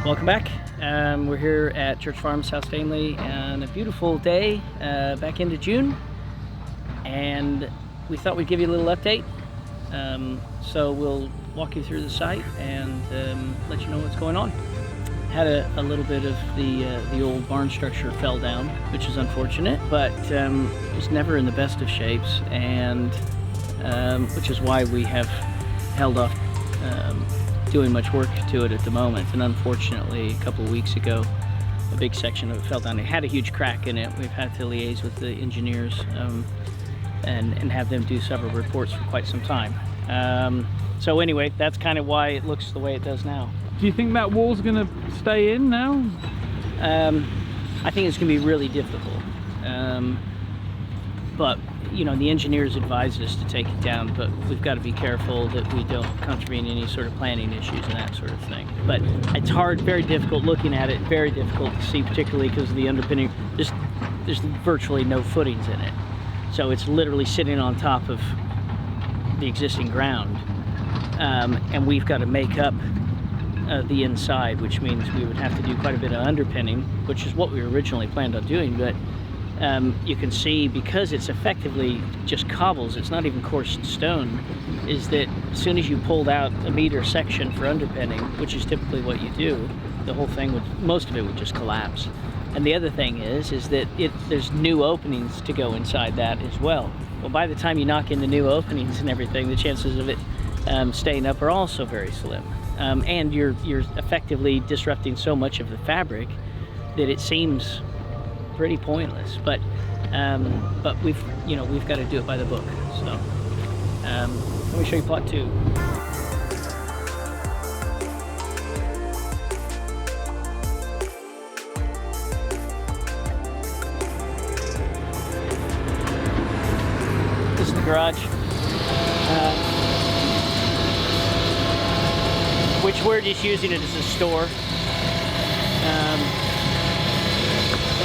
Welcome back. We're here at Church Farm, South Stanley, on a beautiful day back into June, and we thought we'd give you a little update. So we'll walk you through the site and let you know what's going on. Had a little bit of the old barn structure fell down, which is unfortunate, but it was never in the best of shapes, and which is why we have held off doing much work to it at the moment. And unfortunately, a couple of weeks ago, a big section of it fell down. It had a huge crack in it. We've had to liaise with the engineers and have them do several reports for quite some time. So anyway, that's kind of why it looks the way it does now. Do you think that wall's going to stay in now? I think it's going to be really difficult. But you know, the engineers advised us to take it down, but we've got to be careful that we don't contravene any sort of planning issues and that sort of thing. But it's hard, very difficult looking at it, very difficult to see, particularly because of the underpinning. There's virtually no footings in it. So it's literally sitting on top of the existing ground. And we've got to make up the inside, which means we would have to do quite a bit of underpinning, which is what we originally planned on doing. But you can see, because it's effectively just cobbles, it's not even coursed stone, is that as soon as you pulled out a meter section for underpinning, which is typically what you do, the whole thing would, most of it would just collapse. And the other thing is that there's new openings to go inside that as well. Well, by the time you knock in the new openings and everything, the chances of it staying up are also very slim. And you're effectively disrupting so much of the fabric that it seems pretty pointless, but we've got to do it by the book. So let me show you plot 2. This is the garage, which we're just using it as a store.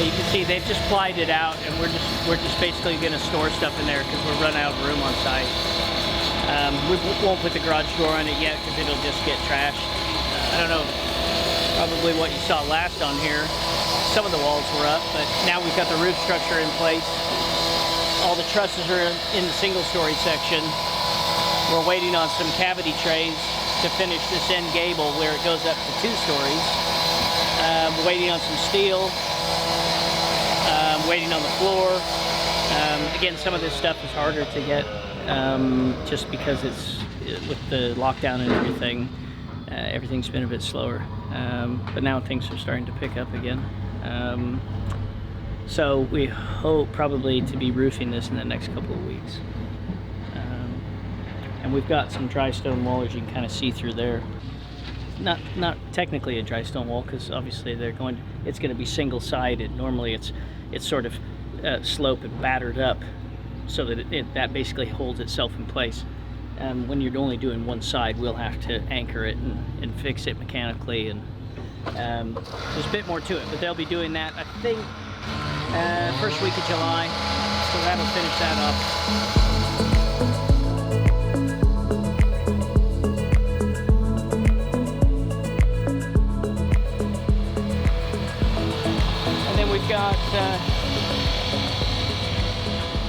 You can see they've just plied it out, and we're just basically going to store stuff in there because we're running out of room on site. We won't put the garage door on it yet because it'll just get trashed. I don't know, probably what you saw last on here. Some of the walls were up, but now we've got the roof structure in place. All the trusses are in the single-story section. We're waiting on some cavity trays to finish this end gable where it goes up to 2 stories. We're waiting on some steel. Waiting on the floor. Again, some of this stuff is harder to get just because with the lockdown and everything, everything's been a bit slower. But now things are starting to pick up again. So we hope probably to be roofing this in the next couple of weeks. And we've got some dry stone wall, as you can kind of see through there. Not technically a dry stone wall, because obviously it's going to be single-sided. Normally it's sort of slope and battered up so that that basically holds itself in place. When you're only doing one side, we'll have to anchor it and fix it mechanically, and there's a bit more to it, but they'll be doing that, I think, first week of July, so that'll finish that up.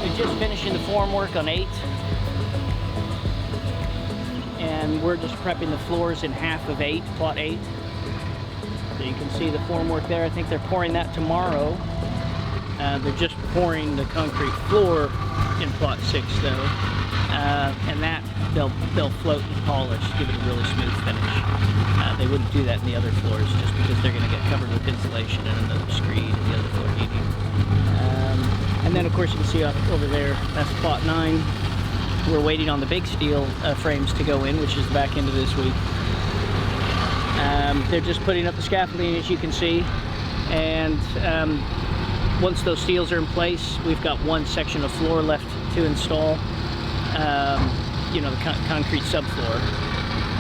We're just finishing the form work on 8, and we're just prepping the floors in half of 8, plot 8. So you can see the form work there. I think they're pouring that tomorrow. They're just pouring the concrete floor in plot 6 though, and that they'll float and polish, give it a really smooth finish. They wouldn't do that in the other floors just because they're going to get covered with insulation and another screed and the other floor heating. And then of course you can see over there, that's plot 9. We're waiting on the big steel frames to go in, which is the back end of this week. They're just putting up the scaffolding, as you can see, and once those steels are in place, we've got one section of floor left to install, the concrete subfloor.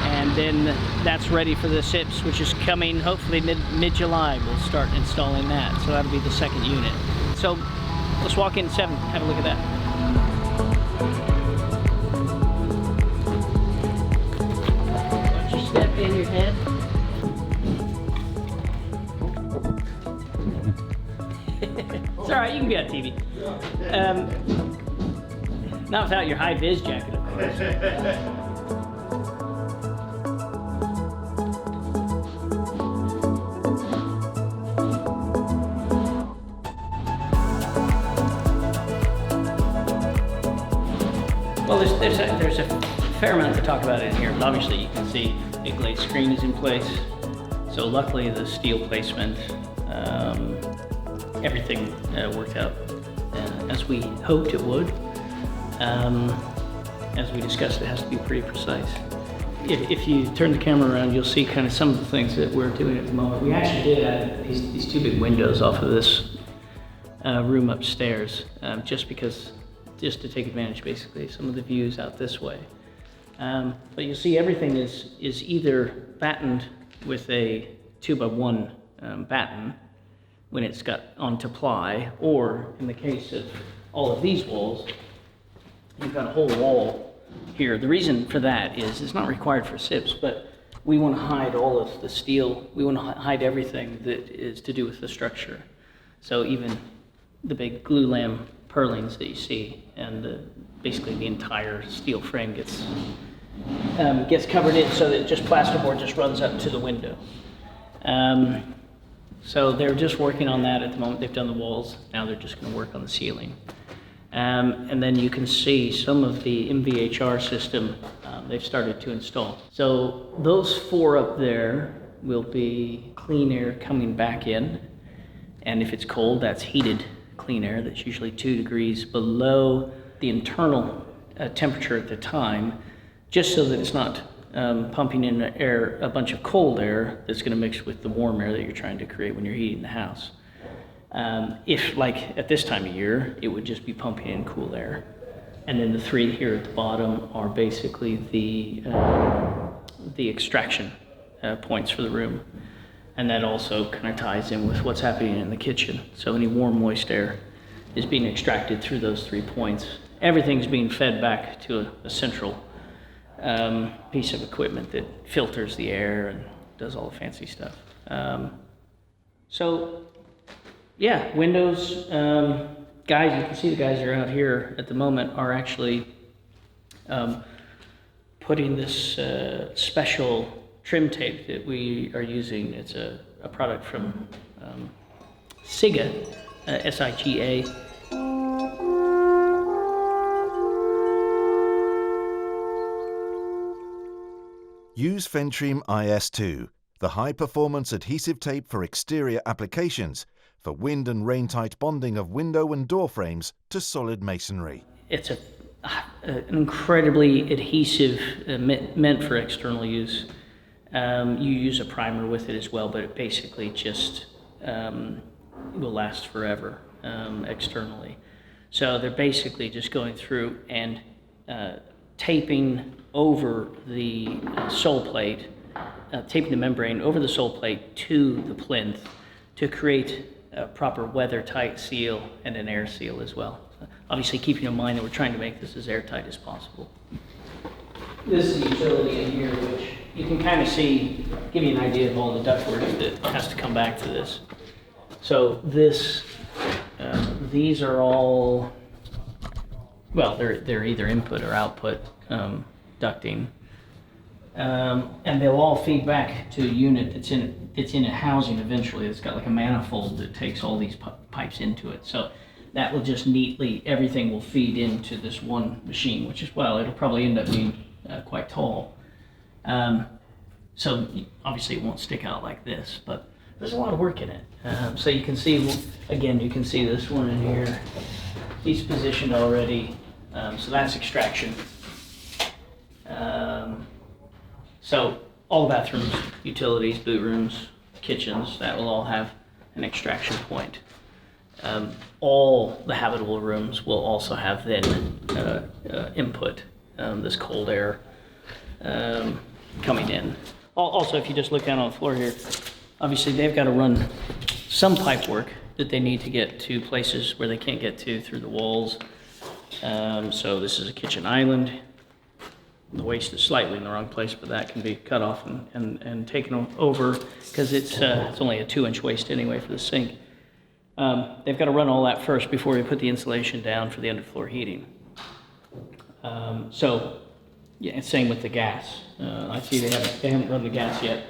And then that's ready for the SIPS, which is coming hopefully mid-July. We'll start installing that. So that'll be the second unit. So let's walk in 7, have a look at that. Why don't you step in your head? all right. You can be on TV. Not without your high-vis jacket, of course. Well, there's a fair amount to talk about in here, but obviously you can see a glazed screen is in place. So luckily the steel placement, everything worked out as we hoped it would. As we discussed, it has to be pretty precise. If you turn the camera around, you'll see kind of some of the things that we're doing at the moment. We actually did add these two big windows off of this room upstairs, just to take advantage, basically, of some of the views out this way. But you'll see everything is either battened with a 2x1 batten when it's got onto ply, or in the case of all of these walls, you've got a whole wall here. The reason for that is it's not required for SIPS, but we want to hide all of the steel. We want to hide everything that is to do with the structure. So even the big glue lam purlins that you see, and basically the entire steel frame gets covered in so that just plasterboard just runs up to the window. So they're just working on that at the moment. They've done the walls. Now they're just going to work on the ceiling. And then you can see some of the MVHR system they've started to install. So those four up there will be clean air coming back in. And if it's cold, that's heated clean air. That's usually 2 degrees below the internal temperature at the time, just so that it's not pumping in air, a bunch of cold air that's going to mix with the warm air that you're trying to create when you're heating the house. If, like at this time of year, it would just be pumping in cool air. And then the 3 here at the bottom are basically the extraction points for the room. And that also kind of ties in with what's happening in the kitchen. So any warm, moist air is being extracted through those 3 points. Everything's being fed back to a central piece of equipment that filters the air and does all the fancy stuff. So, yeah, windows, guys, you can see the guys that are out here at the moment are actually putting this special trim tape that we are using. It's a product from SIGA, S-I-G-A. Use Fentrim IS2, the high-performance adhesive tape for exterior applications, for wind and rain-tight bonding of window and door frames to solid masonry. It's an incredibly adhesive, meant for external use. You use a primer with it as well, but it basically just will last forever externally. So they're basically just going through and taping over the sole plate, taping the membrane over the sole plate to the plinth to create a proper weather-tight seal and an air seal as well. So obviously keeping in mind that we're trying to make this as airtight as possible. This is the utility in here, which you can kind of see, give you an idea of all the ductwork that has to come back to this. So this, these are all, well, they're either input or output ducting, and they'll all feed back to a unit that's in a housing eventually. It's got like a manifold that takes all these pipes into it. So that will just neatly, everything will feed into this one machine, which is, well, it'll probably end up being quite tall. So obviously it won't stick out like this, but there's a lot of work in it. So you can see, again, you can see this one in here. He's positioned already, so that's extraction. So all the bathrooms, utilities, boot rooms, kitchens, that will all have an extraction point. All the habitable rooms will also have then input, this cold air coming in. Also, if you just look down on the floor here, obviously they've got to run some pipe work that they need to get to places where they can't get to through the walls. So this is a kitchen island. The waste is slightly in the wrong place, but that can be cut off and taken over because it's only a 2-inch waste anyway for the sink. They've got to run all that first before we put the insulation down for the underfloor heating. So, yeah, same with the gas. I see they haven't run the gas yet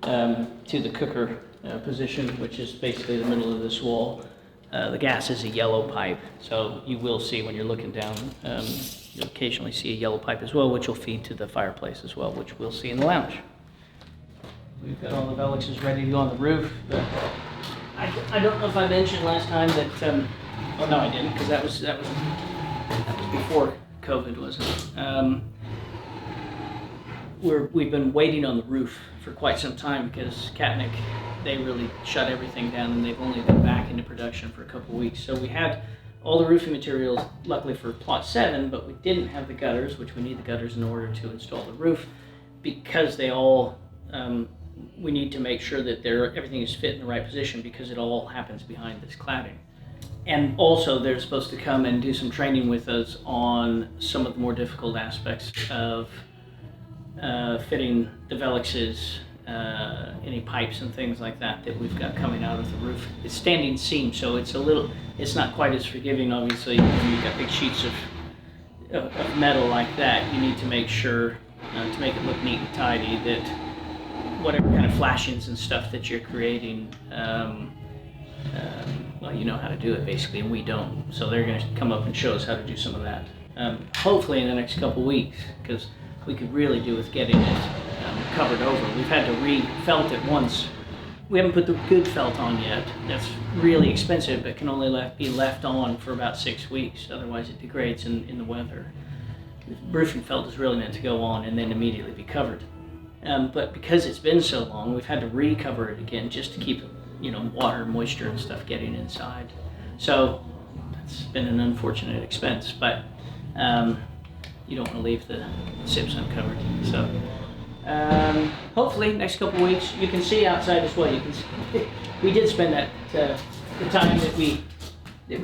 to the cooker position, which is basically the middle of this wall. The gas is a yellow pipe, so you will see when you're looking down, you'll occasionally see a yellow pipe as well, which will feed to the fireplace as well, which we'll see in the lounge. We've got all the velexes ready to go on the roof. But I don't know if I mentioned last time that, oh no I didn't, because that was before COVID, wasn't it? We've been waiting on the roof for quite some time because Catnick, they really shut everything down and they've only been back into production for a couple of weeks. So we had all the roofing materials, luckily for plot 7, but we didn't have the gutters, which we need the gutters in order to install the roof, because they all, we need to make sure that everything is fit in the right position because it all happens behind this cladding. And also they're supposed to come and do some training with us on some of the more difficult aspects of fitting the velexes, any pipes and things like that we've got coming out of the roof. It's standing seam, so it's not quite as forgiving, obviously. When you've got big sheets of metal like that, you need to make sure, to make it look neat and tidy, that whatever kind of flashings and stuff that you're creating, well, you know how to do it basically, and we don't. So they're going to come up and show us how to do some of that. Hopefully in the next couple weeks, because we could really do with getting it covered over. We've had to re-felt it once. We haven't put the good felt on yet. That's really expensive, but can only be left on for about 6 weeks. Otherwise it degrades in the weather. The roofing felt is really meant to go on and then immediately be covered. But because it's been so long, we've had to recover it again just to keep, water, moisture and stuff getting inside. So that's been an unfortunate expense, but you don't want to leave the SIPS uncovered. So hopefully next couple of weeks you can see outside as well. You can see, we did spend that the time that we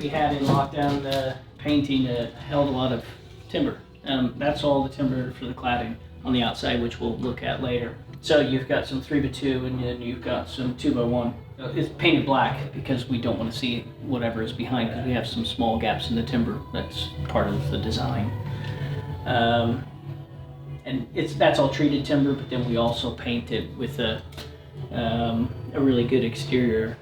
had in lockdown painting held a lot of timber. That's all the timber for the cladding on the outside, which we'll look at later. So you've got some 3x2 and then you've got some 2x1. It's painted black because we don't want to see whatever is behind, because we have some small gaps in the timber. That's part of the design. And that's all treated timber, but then we also paint it with a really good exterior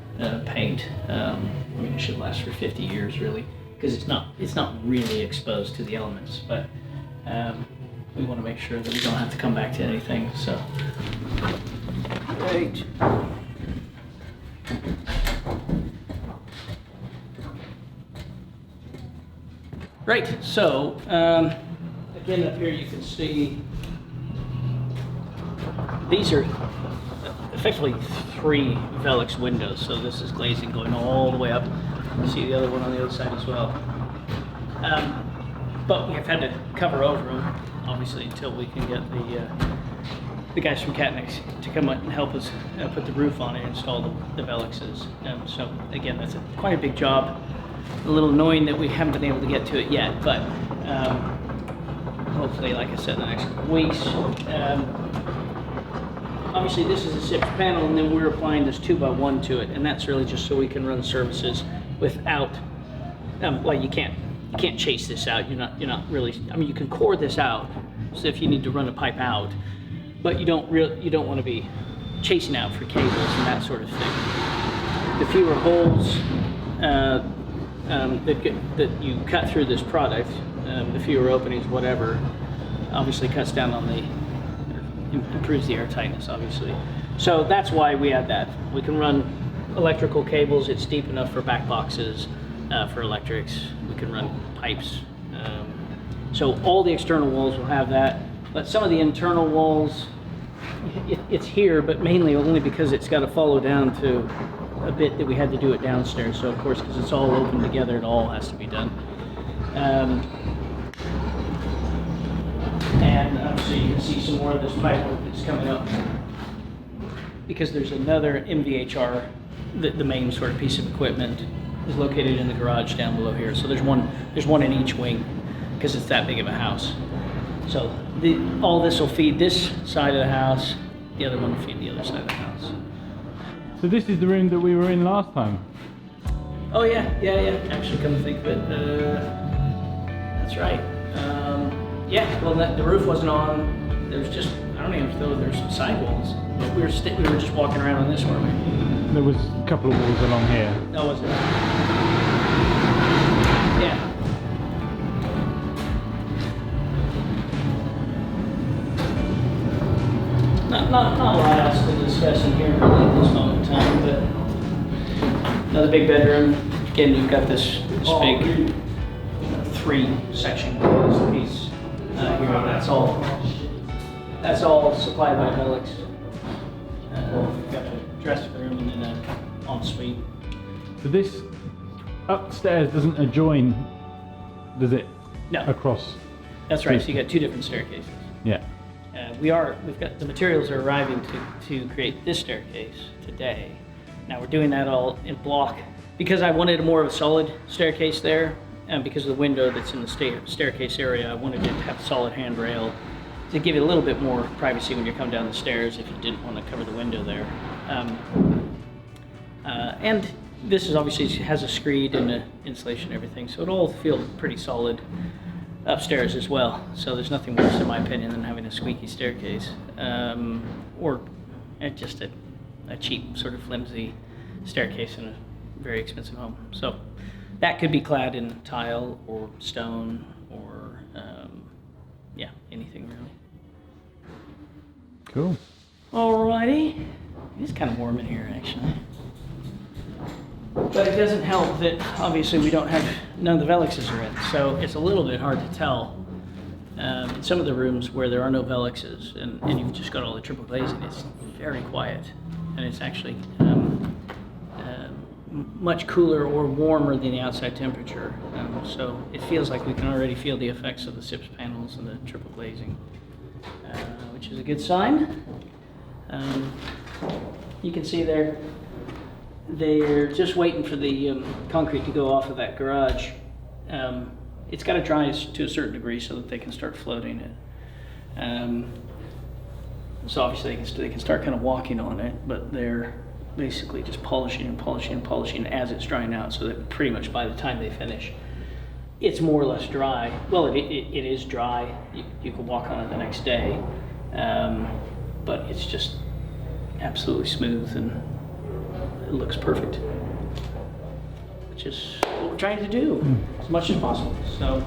paint. I mean, it should last for 50 years really, because it's not really exposed to the elements, but we want to make sure that we don't have to come back to anything. So, great. Right. So again, up here you can see these are effectively 3 Velux windows. So this is glazing going all the way up. You see the other one on the other side as well. But we have had to cover over them, obviously, until we can get the guys from Catnick to come up and help us put the roof on and install the Veluxes. So again, that's quite a big job. A little annoying that we haven't been able to get to it yet, but hopefully, like I said, in the next couple weeks. Obviously, this is a SIPS panel, and then we're applying this 2x1 to it, and that's really just so we can run services without. Well, you can't chase this out. You're not really. I mean, you can core this out, so if you need to run a pipe out, but you don't want to be chasing out for cables and that sort of thing. The fewer holes that you cut through this product, the fewer openings, whatever, obviously cuts down on improves the airtightness, obviously. So that's why we add that. We can run electrical cables. It's deep enough for back boxes, for electrics. We can run pipes. So all the external walls will have that, but some of the internal walls, it's here, but mainly only because it's got to follow down to a bit that we had to do it downstairs. So of course, because it's all open together, it all has to be done. And obviously you can see some more of this pipework that's coming up, because there's another MVHR, the main sort of piece of equipment is located in the garage down below here. So there's one in each wing, because it's that big of a house. So all this will feed this side of the house, the other one will feed the other side of the house. So this is the room that we were in last time? Oh yeah. Actually, come to think of it, that's right. Yeah. Well, the roof wasn't on. There was just, I don't even know if there's some sidewalls. But we were just walking around on this, weren't we? There was a couple of walls along here. No, was it? Yeah. Not a lot else to discuss in here really at this moment in time, but another big bedroom. Again, you've got this big 3-section piece here. That's all supplied by Velux. We've got a dressing room and then an ensuite. So this upstairs doesn't adjoin, does it? No. Across. That's right. So you got 2 different staircases. Yeah. We've got the materials are arriving to create this staircase today. Now we're doing that all in block because I wanted more of a solid staircase there, and because of the window that's in the staircase area, I wanted it to have a solid handrail to give you a little bit more privacy when you come down the stairs if you didn't want to cover the window there. And this is obviously has a screed and an insulation and everything, so it all feels pretty solid upstairs as well. So there's nothing worse, in my opinion, than having a squeaky staircase, or just a cheap, sort of flimsy staircase in a very expensive home. So that could be clad in tile or stone or yeah, anything really. Cool. Alrighty. It's kind of warm in here actually. But it doesn't help that obviously we don't have, none of the Veluxes are in, so it's a little bit hard to tell. In some of the rooms where there are no Veluxes and you've just got all the triple glazing, it's very quiet, and it's actually much cooler or warmer than the outside temperature. So it feels like we can already feel the effects of the SIPS panels and the triple glazing, which is a good sign. You can see there, they're just waiting for the concrete to go off of that garage. It's got to dry to a certain degree so that they can start floating it. So obviously they can start kind of walking on it, but they're basically just polishing and polishing and polishing as it's drying out, so that pretty much by the time they finish, it's more or less dry. Well, it is dry. You can walk on it the next day, but it's just absolutely smooth and it looks perfect, which is what we're trying to do as much as possible. So.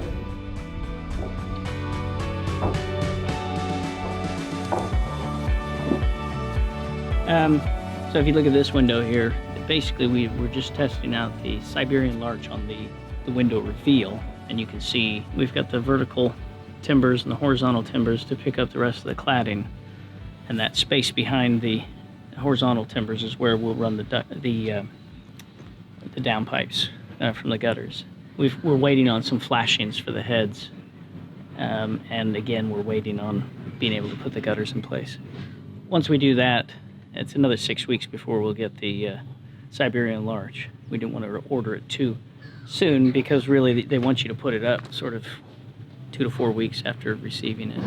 So if you look at this window here, basically we're just testing out the Siberian larch on the window reveal, and you can see we've got the vertical timbers and the horizontal timbers to pick up the rest of the cladding, and that space behind the horizontal timbers is where we'll run the downpipes from the gutters. We're waiting on some flashings for the heads, and again we're waiting on being able to put the gutters in place. Once we do that, it's another 6 weeks before we'll get the Siberian larch. We didn't want to order it too soon because really they want you to put it up sort of 2 to 4 weeks after receiving it.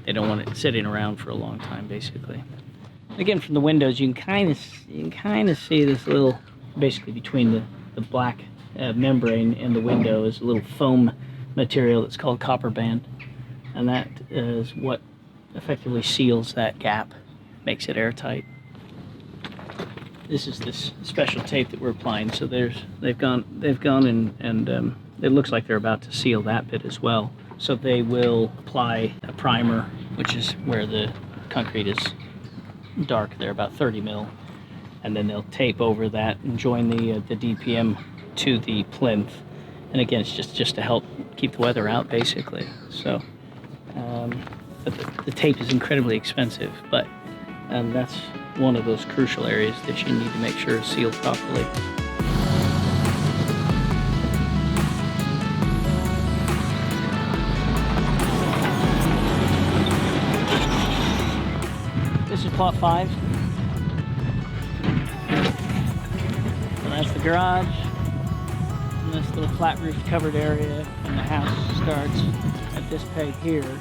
They don't want it sitting around for a long time, basically. Again, from the windows, you can kind of see this little, basically between the black membrane and the window is a little foam material that's called copper band, and that is what effectively seals that gap, makes it airtight. This is this special tape that we're applying, so they've gone and it looks like they're about to seal that bit as well. So they will apply a primer, which is where the concrete is dark there, about 30 mil, and then they'll tape over that and join the DPM to the plinth. And again, it's just to help keep the weather out, basically. So, but the tape is incredibly expensive, but that's one of those crucial areas that you need to make sure is sealed properly. This is plot 5. So that's the garage, and this little flat roof covered area, and the house starts at this peg here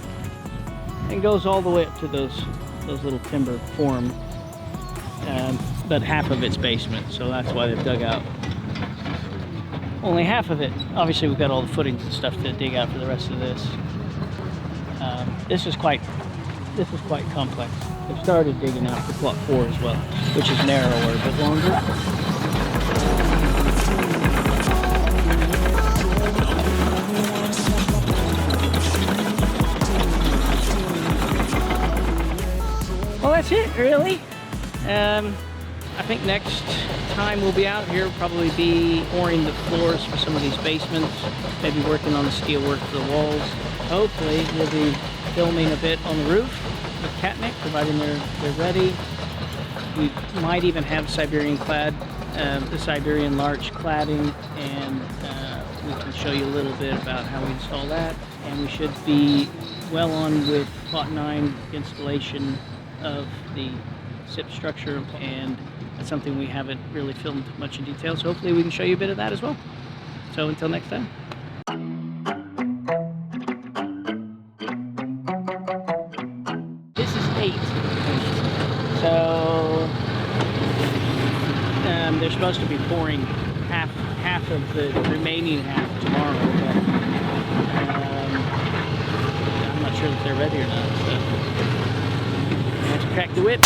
and goes all the way up to those little timber form, but half of it's basement, so that's why they've dug out only half of it. Obviously, we've got all the footings and stuff to dig out for the rest of this. This is quite complex. I've started digging out for plot 4 as well, which is narrower but longer. Well, that's it, really. I think next time we'll be out here, we'll probably be pouring the floors for some of these basements, maybe working on the steel work for the walls. Hopefully, we'll be filming a bit on the roof with Catnick, providing they're ready. We might even have Siberian clad, the Siberian larch cladding, and we can show you a little bit about how we install that. And we should be well on with plot 9 installation of the SIPS structure, and that's something we haven't really filmed much in detail, so hopefully we can show you a bit of that as well. So until next time. This is 8. So they're supposed to be pouring half of the remaining half tomorrow, but I'm not sure that they're ready or not, so I have to crack the whip.